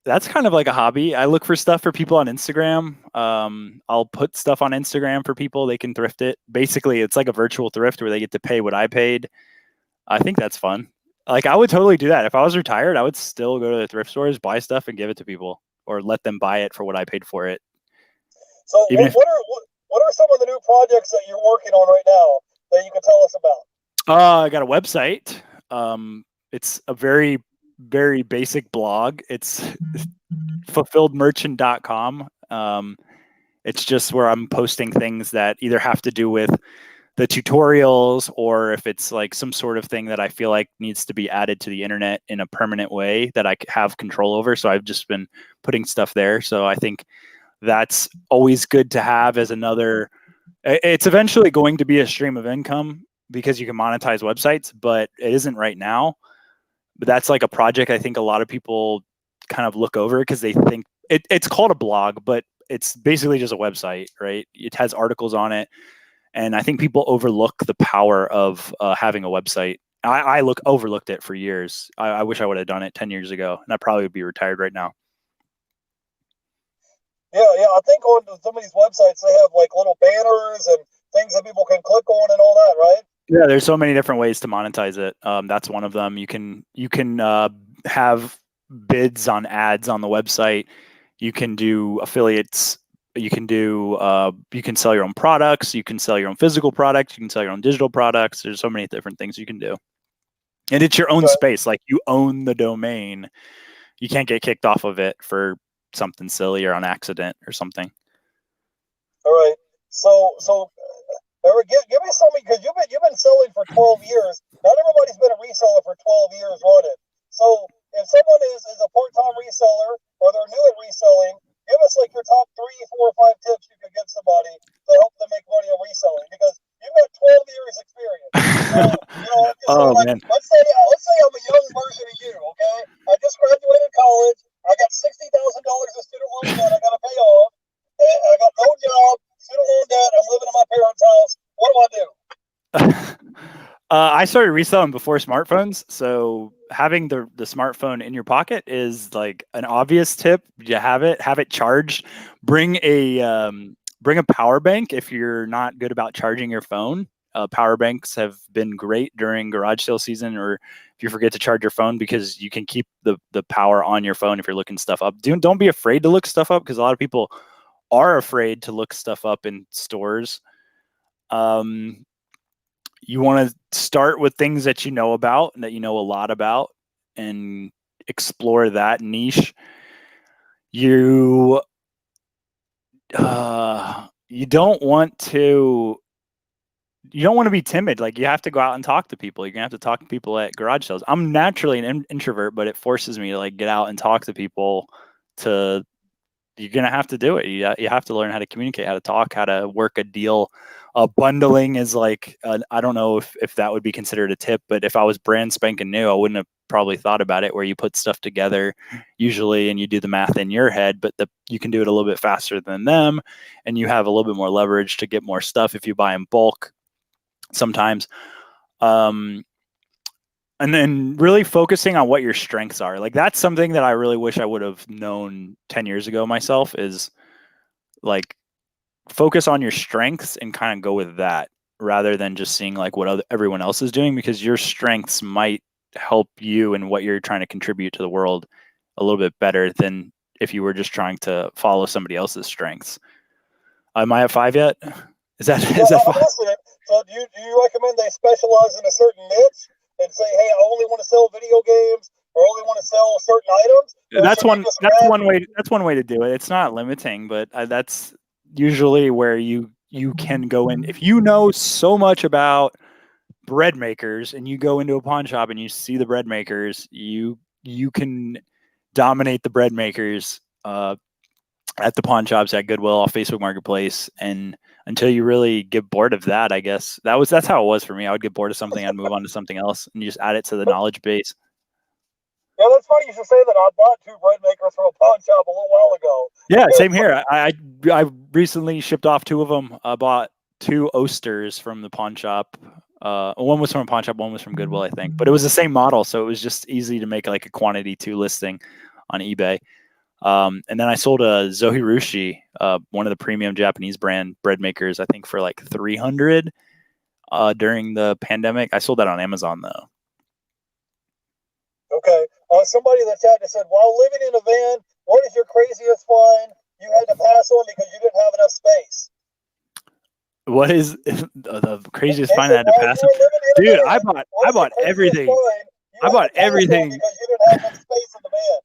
That's kind of like a hobby. I look for stuff for people on Instagram. I'll put stuff on Instagram for people. They can thrift it. Basically, it's like a virtual thrift where they get to pay what I paid. I think that's fun. Like I would totally do that. If I was retired, I would still go to the thrift stores, buy stuff, and give it to people, or let them buy it for what I paid for it. So Even if what are some of the new projects that you're working on right now that you can tell us about? I got a website. It's a very basic blog. It's fulfilledmerchant.com. It's just where I'm posting things that either have to do with the tutorials or if it's like some sort of thing that I feel like needs to be added to the internet in a permanent way that I have control over. So I've just been putting stuff there. So I think that's always good to have as another. It's eventually going to be a stream of income because you can monetize websites, but it isn't right now. But that's like a project I think a lot of people kind of look over because they think it's called a blog, but it's basically just a website, right? It has articles on it. And I think people overlook the power of having a website. I overlooked it for years. I wish I would have done it 10 years ago, and I probably would be retired right now. Yeah. I think on some of these websites they have like little banners and things that people can click on and all that, right? Yeah, there's so many different ways to monetize it. That's one of them. You can have bids on ads on the website. You can do affiliates. You can sell your own products. You can sell your own physical products. You can sell your own digital products. There's so many different things you can do, and it's your own Okay. space. Like you own the domain. You can't get kicked off of it for something silly or on accident or something. All right. So give me something, because you've been selling for 12 years. Not everybody's been a reseller for 12 years running. So if someone is a part-time reseller or they're new at reselling, give us like your top 3, 4, or 5 tips you could give somebody to help them make money on reselling, because you've got 12 years experience. So Oh like, man. let's say I'm a young version of you. Okay, I just graduated college. I got $60,000 of student loan debt I got to pay off. And I got no job, student loan debt. I'm living in my parents' house. What do I do? I started reselling before smartphones, so having the smartphone in your pocket is like an obvious tip. You have it charged. Bring a power bank if you're not good about charging your phone. Power banks have been great during garage sale season, or if you forget to charge your phone, because you can keep the power on your phone if you're looking stuff up. Don't be afraid to look stuff up, because a lot of people are afraid to look stuff up in stores. You want to start with things that you know about and that you know a lot about, and explore that niche. You you don't want to be timid. Like, you have to go out and talk to people. You're gonna have to talk to people at garage sales. I'm naturally an introvert, but it forces me to like get out and talk to people. You're gonna have to do it. You have to learn how to communicate, how to talk, how to work a deal. Bundling is like, I don't know if that would be considered a tip, but if I was brand spanking new, I wouldn't have probably thought about it, where you put stuff together usually and you do the math in your head, but you can do it a little bit faster than them, and you have a little bit more leverage to get more stuff if you buy in bulk sometimes. And then really focusing on what your strengths are. Like, that's something that I really wish I would have known 10 years ago myself, is like, focus on your strengths and kind of go with that, rather than just seeing like what everyone else is doing, because your strengths might help you and what you're trying to contribute to the world a little bit better than if you were just trying to follow somebody else's strengths. Am I at 5 yet? Is that 5? So do you recommend they specialize in a certain niche and say, hey, I only want to sell video games, or only want to sell certain items? That's one way to do it. It's not limiting, but that's usually where you can go in. If you know so much about bread makers and you go into a pawn shop and you see the bread makers, you can dominate the bread makers at the pawn shops, at Goodwill, off Facebook Marketplace, and until you really get bored of that. I guess that's how it was for me. I would get bored of something, I'd move on to something else, and you just add it to the knowledge base. Yeah, that's funny you should say that. I bought 2 bread makers from a pawn shop a little while ago. Yeah, same here. I recently shipped off 2 of them. I bought 2 Oasters from the pawn shop. One was from a pawn shop, one was from Goodwill, I think. But it was the same model, so it was just easy to make like a quantity 2 listing on eBay. And then I sold a Zohirushi, one of the premium Japanese brand bread makers, I think for like $300 during the pandemic. I sold that on Amazon though. Okay. Somebody in the chat just said, while living in a van, what is your craziest find you had to pass on because you didn't have enough space? What is the craziest find I had to pass on? Dude, I bought everything. I bought everything because you didn't have enough space in the van.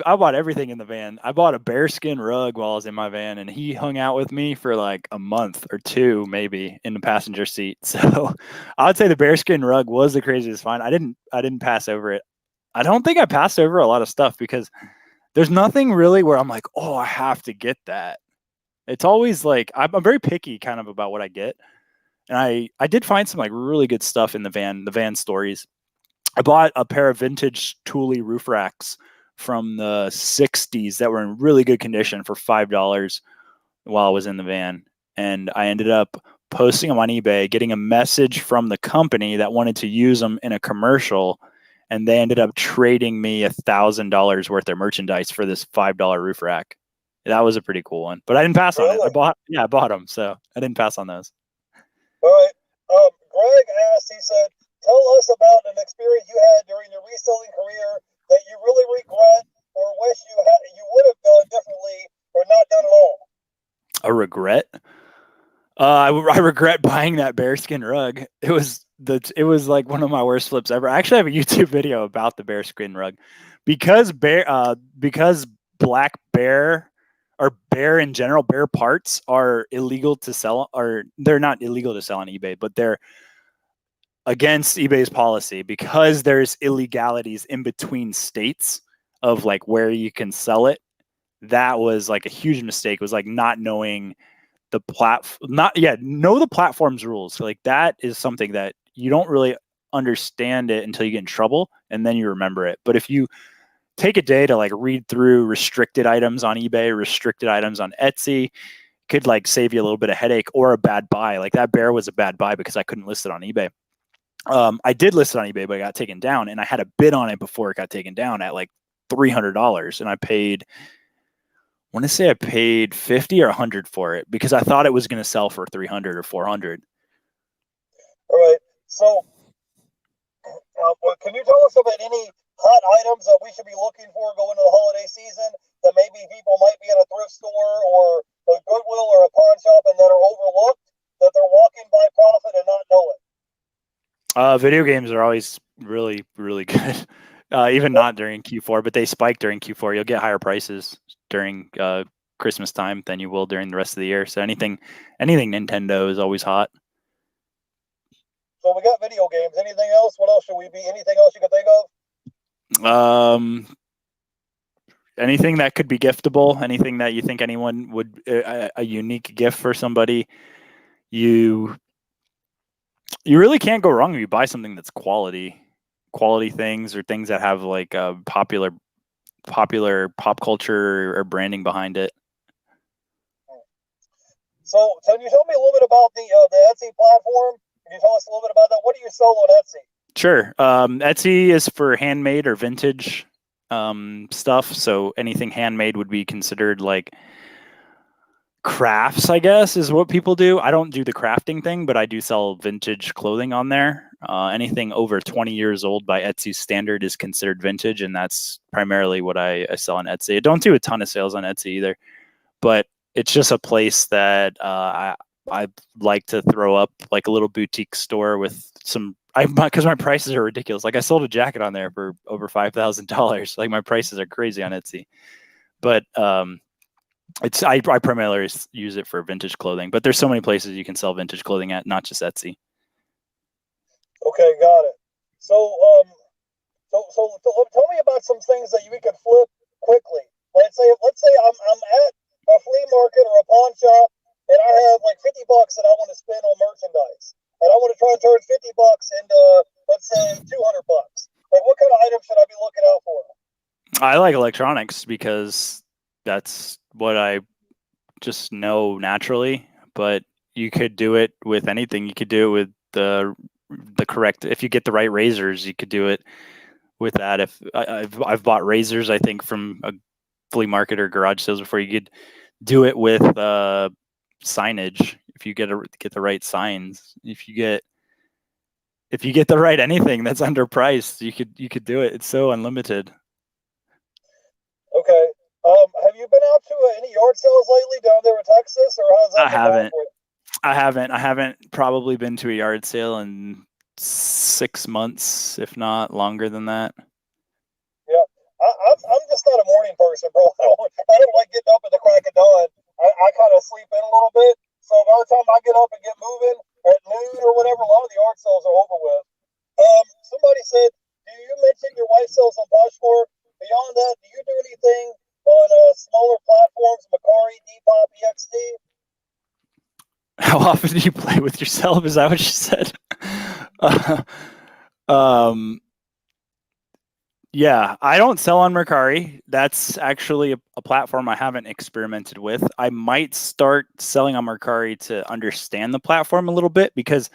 I bought everything in the van. I bought a bearskin rug while I was in my van, and he hung out with me for like a month or 2, maybe, in the passenger seat. So I would say the bearskin rug was the craziest find. I didn't pass over it. I don't think I passed over a lot of stuff, because there's nothing really where I'm like, oh, I have to get that. It's always like, I'm very picky kind of about what I get. And I did find some like really good stuff in the van stories. I bought a pair of vintage Thule roof racks from the 60s that were in really good condition for $5 while I was in the van. And I ended up posting them on eBay, getting a message from the company that wanted to use them in a commercial. And they ended up trading me $1,000 worth of merchandise for this $5 roof rack. That was a pretty cool one, but I didn't pass on it. I bought them, so I didn't pass on those. All right. Greg asked, he said, tell us about an experience you had during your reselling career that you really regret or wish you would have done differently or not done at all. A regret? I regret buying that bearskin rug. It was like one of my worst flips ever. I actually have a YouTube video about the bearskin rug, because Black Bear or bear in general, bear parts are illegal to sell, or they're not illegal to sell on eBay, but they're against eBay's policy because there's illegalities in between states of like where you can sell it. That was like a huge mistake. It was like not knowing the know the platform's rules. Like that is something that you don't really understand it until you get in trouble, and then you remember it. But if you take a day to like read through restricted items on eBay, restricted items on Etsy, could like save you a little bit of headache or a bad buy. Like that bear was a bad buy because I couldn't list it on eBay. I did list it on eBay, but it got taken down, and I had a bid on it before it got taken down at like $300, and I paid. I want to say I paid 50 or 100 for it because I thought it was going to sell for 300 or 400. All right. So, can you tell us about any hot items that we should be looking for going into the holiday season that maybe people might be at a thrift store or a Goodwill or a pawn shop and that are overlooked, that they're walking by profit and not know it? Video games are always really, really good. Even not during Q4, but they spike during Q4. You'll get higher prices during Christmas time than you will during the rest of the year. So anything Nintendo is always hot. So we got video games. Anything else? What else should we be? Anything else you can think of? Anything that could be giftable. Anything that you think anyone would a unique gift for somebody. You really can't go wrong if you buy something that's quality things or things that have like a popular pop culture or branding behind it. So can you tell me a little bit about the Etsy platform? Can you tell us a little bit about that? What do you sell on Etsy? Sure. Etsy is for handmade or vintage stuff. So anything handmade would be considered like crafts, I guess, is what people do. I don't do the crafting thing, but I do sell vintage clothing on there. Anything over 20 years old by Etsy standard is considered vintage, and that's primarily what I sell on Etsy. I don't do a ton of sales on Etsy either, but it's just a place that I like to throw up like a little boutique store with some. Because my prices are ridiculous. Like I sold a jacket on there for over $5,000. Like my prices are crazy on Etsy, but I primarily use it for vintage clothing. But there's so many places you can sell vintage clothing at, not just Etsy. Okay, got it. So tell me about some things that we can flip quickly. Let's say I'm at a flea market or a pawn shop, and I have like $50 that I want to spend on merchandise, and I want to try and turn $50 into, let's say, $200. Like, what kind of items should I be looking out for? I like electronics because that's what I just know naturally. But you could do it with anything. You could do it with the correct. If you get the right razors, you could do it with that. If I've bought razors, I think from a flea market or garage sales before. You could do it with signage. If you get the right signs, if you get the right anything that's underpriced, you could do it. It's so unlimited. Okay. Have you been out to any yard sales lately down there in Texas, or how's that been going for you? I haven't probably been to a yard sale in 6 months, if not longer than that. Yeah, I'm just not a morning person, bro. I don't like getting up at the crack of dawn. I kind of sleep in a little bit. So by the time I get up and get moving at noon or whatever, a lot of the yard sales are over with. Somebody said, do you mention your wife sells on Poshmark? Beyond that, do you do anything on smaller platforms, Macari, Depop, EXT? How often do you play with yourself? Is that what you said? Yeah, I don't sell on Mercari. That's actually a platform I haven't experimented with. I might start selling on Mercari to understand the platform a little bit because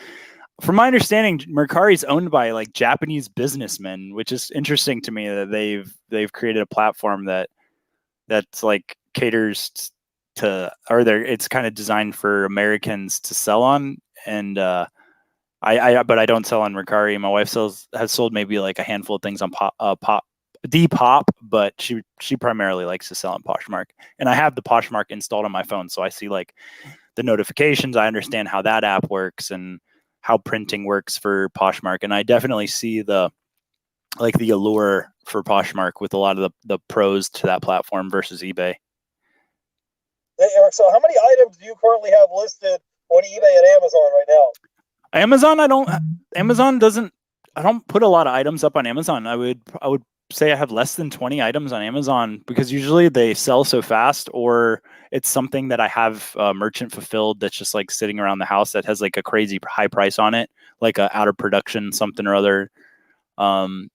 from my understanding, Mercari is owned by like Japanese businessmen, which is interesting to me that they've created a platform that's like caters to, or it's kind of designed for Americans to sell on. And but I don't sell on Mercari. My wife has sold maybe like a handful of things on Depop, but she primarily likes to sell on Poshmark. And I have the Poshmark installed on my phone, so I see like the notifications. I understand how that app works and how printing works for Poshmark. And I definitely see the allure for Poshmark with a lot of the pros to that platform versus eBay. Hey, Eric, so how many items do you currently have listed on eBay and Amazon right now? Amazon doesn't, I don't put a lot of items up on Amazon. I would say I have less than 20 items on Amazon because usually they sell so fast, or it's something that I have merchant fulfilled that's just like sitting around the house that has like a crazy high price on it, like a out of production something or other. Um,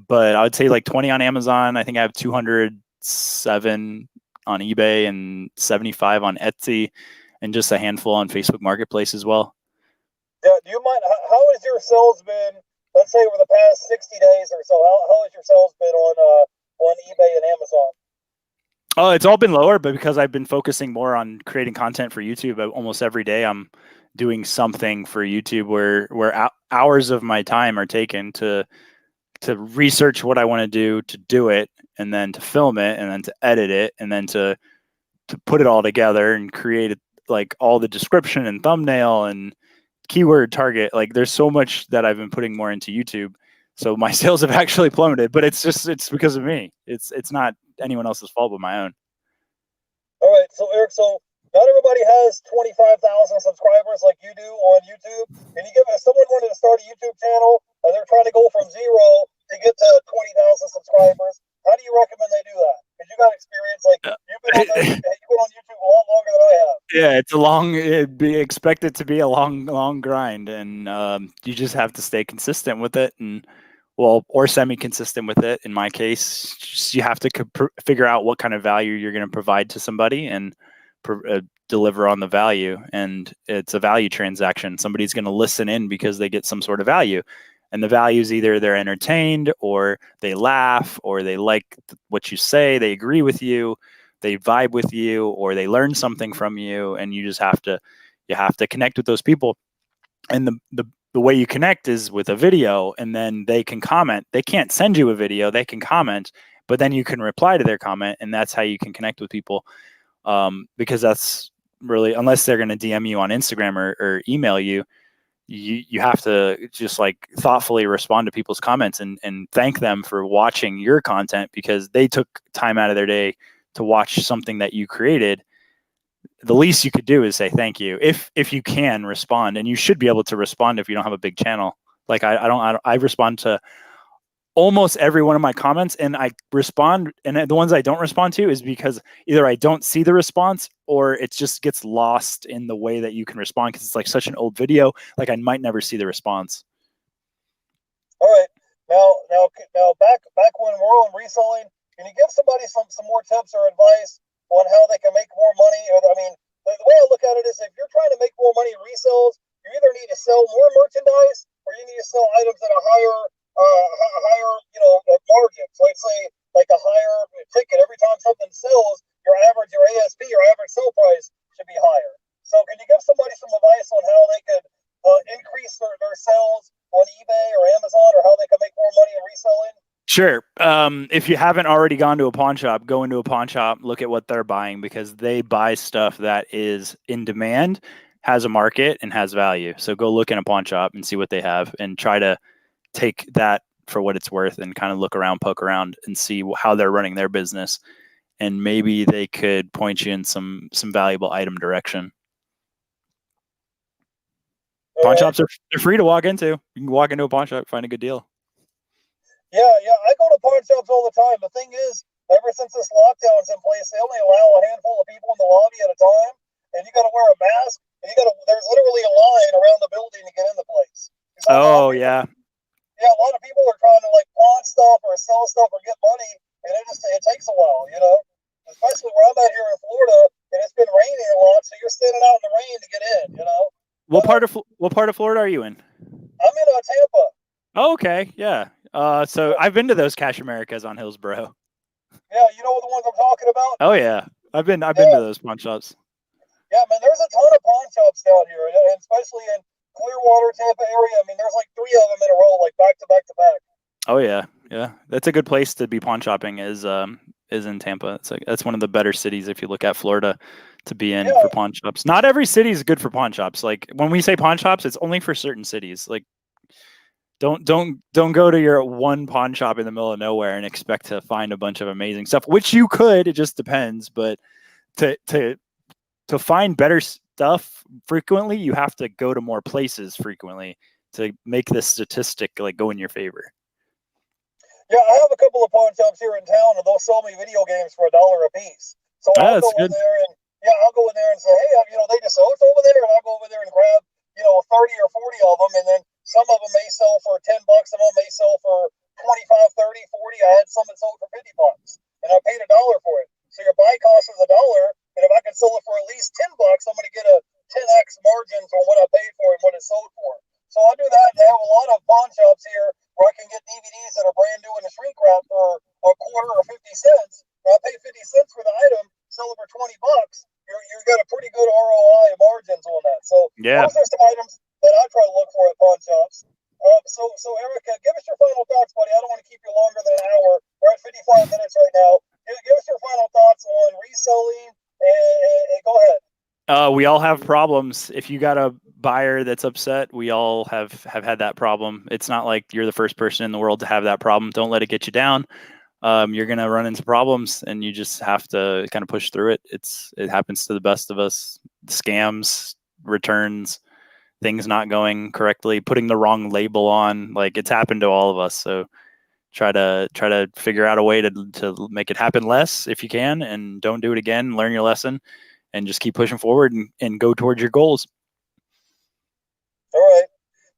but I would say like 20 on Amazon. I think I have 207 on eBay and 75 on Etsy, and just a handful on Facebook Marketplace as well. Yeah, do you mind? How has your sales been? Let's say over the past 60 days or so. How has your sales been on eBay and Amazon? Oh, it's all been lower, but because I've been focusing more on creating content for YouTube, almost every day I'm doing something for YouTube where hours of my time are taken to research what I want to do it, and then to film it, and then to edit it, and then to put it all together and create it, like all the description and thumbnail and keyword target. Like there's so much that I've been putting more into YouTube. So my sales have actually plummeted, but it's because of me. It's not anyone else's fault but my own. All right, so Eric, so not everybody has 25,000 subscribers like you do on YouTube. Can you give, if someone wanted to start a YouTube channel and they're trying to go from zero to get to 20,000 subscribers, how do you recommend they do that? Because you got experience, like you've been on YouTube a lot longer than I have. Yeah, it's a long. It'd be expected to be a long grind, and you just have to stay consistent with it, and or semi-consistent with it. In my case, just, you have to figure out what kind of value you're going to provide to somebody, and deliver on the value. And it's a value transaction. Somebody's going to listen in because they get some sort of value, and the value is either they're entertained, or they laugh, or they like what you say, they agree with you, they vibe with you, or they learn something from you. And you just have to connect with those people. And the way you connect is with a video, and then they can comment. They can't send you a video, they can comment, but then you can reply to their comment, and that's how you can connect with people. Because that's really, unless they're going to DM you on Instagram or email you, you have to just like thoughtfully respond to people's comments, and thank them for watching your content, because they took time out of their day to watch something that you created. The least you could do is say thank you, if you can respond. And you should be able to respond if you don't have a big channel. Like I respond to almost every one of my comments, and I respond. And the ones I don't respond to is because either I don't see the response, or it just gets lost in the way that you can respond, because it's like such an old video, like I might never see the response. All right, now back when we're on reselling, can you give somebody some more tips or advice on how they can make more money? Or I mean, the way I look at it is, if you're trying to make more money in resales, you either need to sell more merchandise, or you need to sell items at a higher margin. So let's say like a higher ticket. Every time something sells, your ASP, your average sale price should be higher. So can you give somebody some advice on how they could increase their sales on eBay or Amazon, or how they can make more money in reselling? Sure. If you haven't already gone to a pawn shop, go into a pawn shop, look at what they're buying, because they buy stuff that is in demand, has a market, and has value. So go look in a pawn shop and see what they have, and try to take that for what it's worth, and kind of look around, poke around, and see how they're running their business. And maybe they could point you in some valuable item direction. Pawn shops they're free to walk into. You can walk into a pawn shop, find a good deal. Yeah, I go to pawn shops all the time. The thing is, ever since this lockdown's in place, they only allow a handful of people in the lobby at a time, and you got to wear a mask, and there's literally a line around the building to get in the place. Oh yeah. Yeah, a lot of people are trying to like pawn stuff or sell stuff or get money, and it takes a while, Especially where I'm at here in Florida, and it's been raining a lot, so you're standing out in the rain to get in. What part of Florida are you in? I'm in Tampa. Oh, okay, yeah. So I've been to those Cash Americas on Hillsborough. Yeah, you know the ones I'm talking about? Oh yeah, I've been to those pawn shops. Yeah, man, there's a ton of pawn shops down here, and especially in Clearwater, Tampa area. I mean, there's like 3 of them in a row, like back to back to back. Oh yeah. That's a good place to be pawn shopping. Is in Tampa. That's one of the better cities if you look at Florida to be in for pawn shops. Not every city is good for pawn shops. Like when we say pawn shops, it's only for certain cities. Like don't go to your one pawn shop in the middle of nowhere and expect to find a bunch of amazing stuff, which you could. It just depends. But to to find better stuff frequently, you have to go to more places frequently to make this statistic like go in your favor. Yeah, I have a couple of pawn shops here in town, and they'll sell me video games for $1 a piece. So I'll go in there and I'll go in there and say, hey, they just it's over there, and I'll go over there and grab 30 or 40 of them, and then some of them may sell for $10, some of them may sell for 25, 30, 40. I had some that sold for $50, and I paid $1 for it. So your buy cost is $1, and if I can sell it for at least $10, I'm going to get a 10x margin from what I paid for it and what it sold for. So I do that, and I have a lot of pawn shops here where I can get DVDs that are brand new in the shrink wrap for a quarter or 50 cents. And I pay 50 cents for the item, sell it for $20. You've got a pretty good ROI margins on that. So those are some items that I try to look for at pawn shops. So Eric, give us your final thoughts, buddy. I don't want to keep you longer than an hour. We're at 55 minutes right now. Give us your final thoughts on reselling, and go ahead. We all have problems. If you got a buyer that's upset, we all have had that problem. It's not like you're the first person in the world to have that problem. Don't let it get you down. You're going to run into problems, and you just have to kind of push through it. It happens to the best of us. Scams, returns, things not going correctly, putting the wrong label on, like it's happened to all of us. So try to figure out a way to make it happen less if you can, and don't do it again. Learn your lesson and just keep pushing forward and go towards your goals. All right.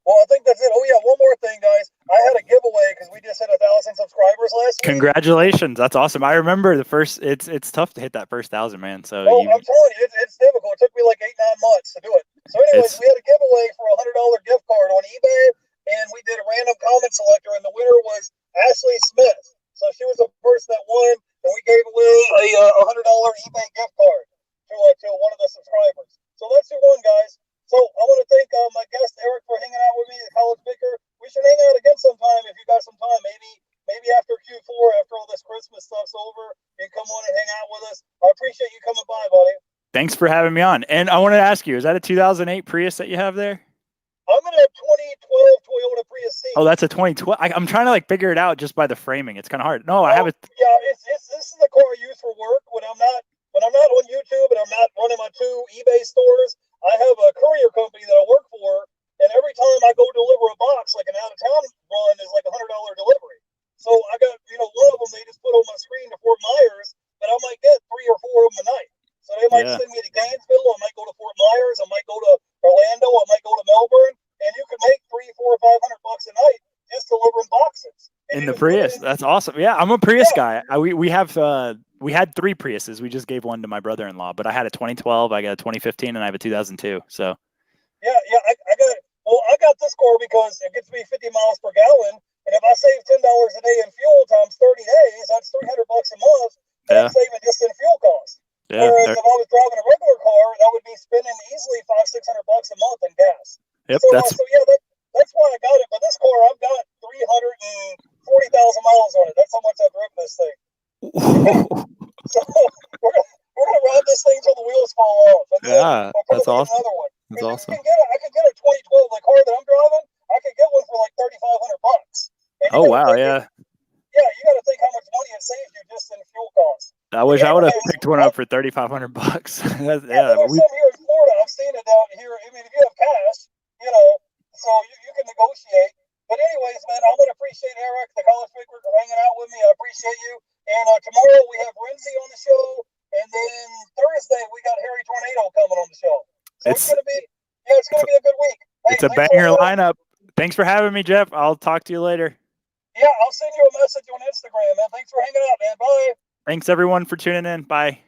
Well, I think that's it. Oh yeah, one more thing, guys. I had a giveaway because we just hit 1,000 subscribers last week. Congratulations! That's awesome. I remember the first. It's tough to hit that first 1,000, man. So I'm telling you, it's difficult. It took me like 8-9 months to do it. So, anyways, we had a giveaway for a $100 gift card on eBay, and we did a random comment selector, and the winner was Ashley Smith. So she was the person that won, and we gave away a $100 eBay gift card to one of the subscribers. So that's who won, guys. So I want to thank my guest Eric for hanging out with me, the college picker. We should hang out again sometime if you got some time. Maybe after Q4, after all this Christmas stuff's over, you can come on and hang out with us. I appreciate you coming by, buddy. Thanks for having me on. And I wanted to ask you, is that a 2008 Prius that you have there? I'm in a 2012 Toyota Prius C. Oh, that's a 2012. I'm trying to figure it out just by the framing. It's kind of hard. No, I have it. Yeah, this is the car I use for work when I'm not on YouTube and I'm not running my 2 eBay stores. I have a courier company that I work for, and every time I go deliver a box, like an out-of-town run is like $100 delivery. So I got, one of them they just put on my screen to Fort Myers, but I might get 3 or 4 of them a night. So they might send me to Gainesville, I might go to Fort Myers, I might go to Orlando, I might go to Melbourne, and you can make $300, $400, $500 a night just delivering boxes. In the Prius. That's awesome. Yeah, I'm a Prius guy. We had 3 Priuses. We just gave one to my brother-in-law, but I had a 2012, I got a 2015, and I have a 2002. So yeah, I got this car because it gets me 50 miles per gallon, and if I save $10 a day in fuel times 30 days, that's $300 a month. I'm saving just in fuel costs. Yeah, whereas if I was driving a regular car, that would be spending easily $500-600 a month in gas. Yep, that's why I got it. But this car, I've got 340,000 miles on it. That's how much I've driven this thing. So we're gonna ride this thing till the wheels fall off. And then that's awesome. Another one. That's awesome. I could get a 2012, the car that I'm driving. I could get one for like $3,500. Oh wow, yeah. Yeah, you got to think how much money it saves you just in fuel costs. I wish I would have picked one up for $3,500. There's some here in Florida. I've seen it down here. I mean, if you have cash, so you can negotiate. But anyways, man, I want to appreciate Eric, the college picker, for hanging out with me. I appreciate you. And tomorrow we have Renzi on the show, and then Thursday we got Harry Tornado coming on the show. So it's gonna be a good week. It's a banger lineup. Thanks for having me, Jeff. I'll talk to you later. Yeah, I'll send you a message on Instagram, man. Thanks for hanging out, man. Bye. Thanks, everyone, for tuning in. Bye.